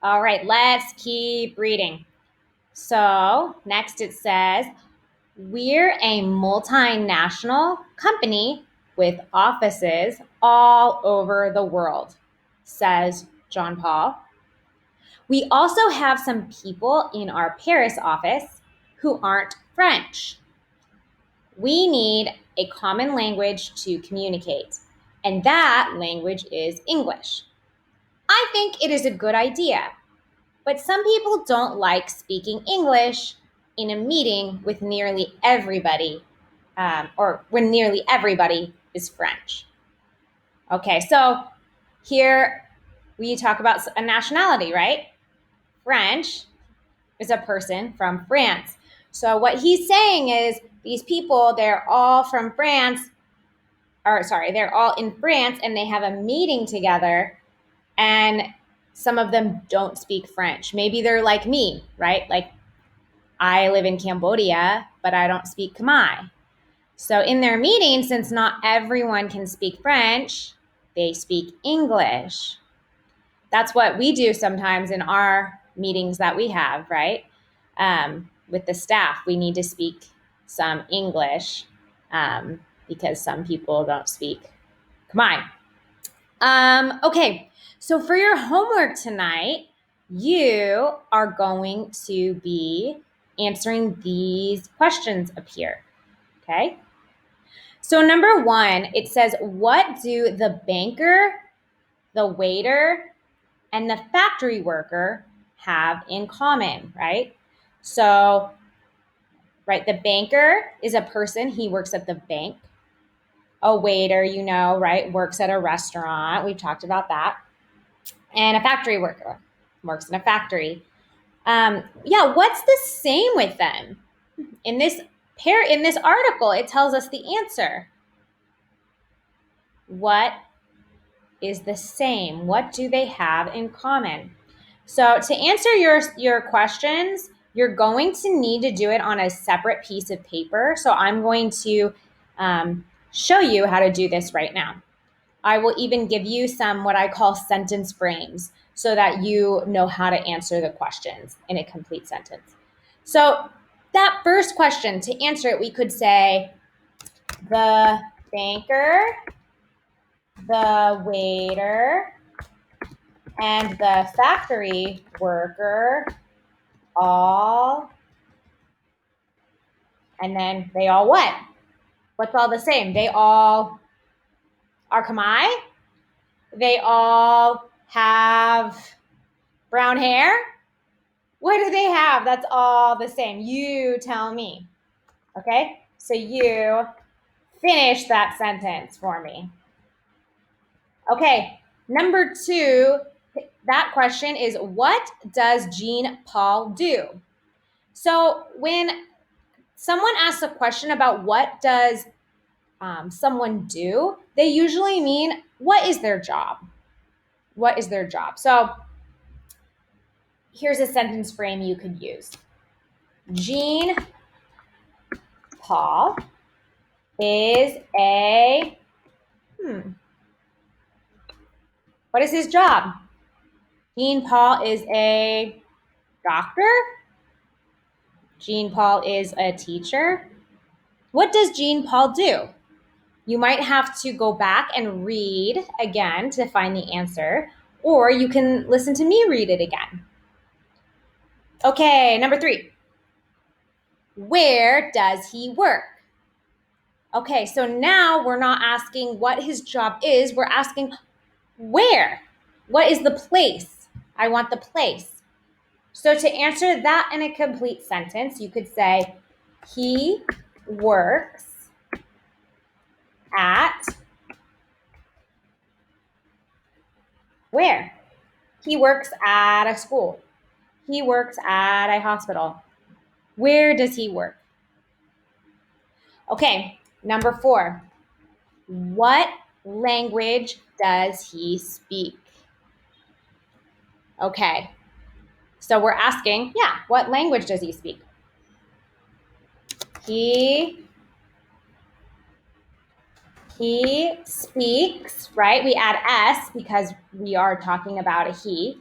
All right, let's keep reading. So next it says, we're a multinational company with offices all over the world, says John Paul. We also have some people in our Paris office who aren't French. We need a common language to communicate, and that language is English. I think it is a good idea, but some people don't like speaking English in a meeting with nearly everybody, or when nearly everybody is French. Okay, so here we talk about a nationality, right? French is a person from France. So what he's saying is these people, they're all from France, or sorry, they're all in France and they have a meeting together and some of them don't speak French. Maybe they're like me, right? Like I live in Cambodia, but I don't speak Khmer. So in their meeting, since not everyone can speak French, they speak English. That's what we do sometimes in our meetings that we have, right? With the staff, we need to speak some English because some people don't speak Khmer. Okay, so for your homework tonight, you are going to be answering these questions up here. Okay. So number one, it says, what do the banker, the waiter, and the factory worker have in common, right? So, right, the banker is a person, he works at the bank. A waiter, you know, right, works at a restaurant. We've talked about that. And a factory worker works in a factory. Yeah, what's the same with them? In this article, it tells us the answer. What is the same? What do they have in common? So to answer your questions, you're going to need to do it on a separate piece of paper. So I'm going to show you how to do this right now. I will even give you some what I call sentence frames so that you know how to answer the questions in a complete sentence. So that first question, to answer it, we could say the banker, the waiter, and the factory worker all, and then they all what? What's all the same? They all are Khmer. They all have brown hair. What do they have that's all the same? You tell me. Okay? So you finish that sentence for me. Okay, number two, that question is, what does Jean Paul do? So when someone asks a question about what does someone do, they usually mean, what is their job? What is their job? So here's a sentence frame you could use. Jean Paul is a, what is his job? Jean Paul is a doctor? Jean Paul is a teacher? What does Jean Paul do? You might have to go back and read again to find the answer, or you can listen to me read it again. Okay, number three. Where does he work? Okay, so now we're not asking what his job is, we're asking where? What is the place? I want the place. So to answer that in a complete sentence, you could say, he works at where? He works at a school. He works at a hospital. Where does he work? Okay, number four. What language does he speak? Okay, so we're asking, what language does he speak? He speaks, right? We add S because we are talking about a he.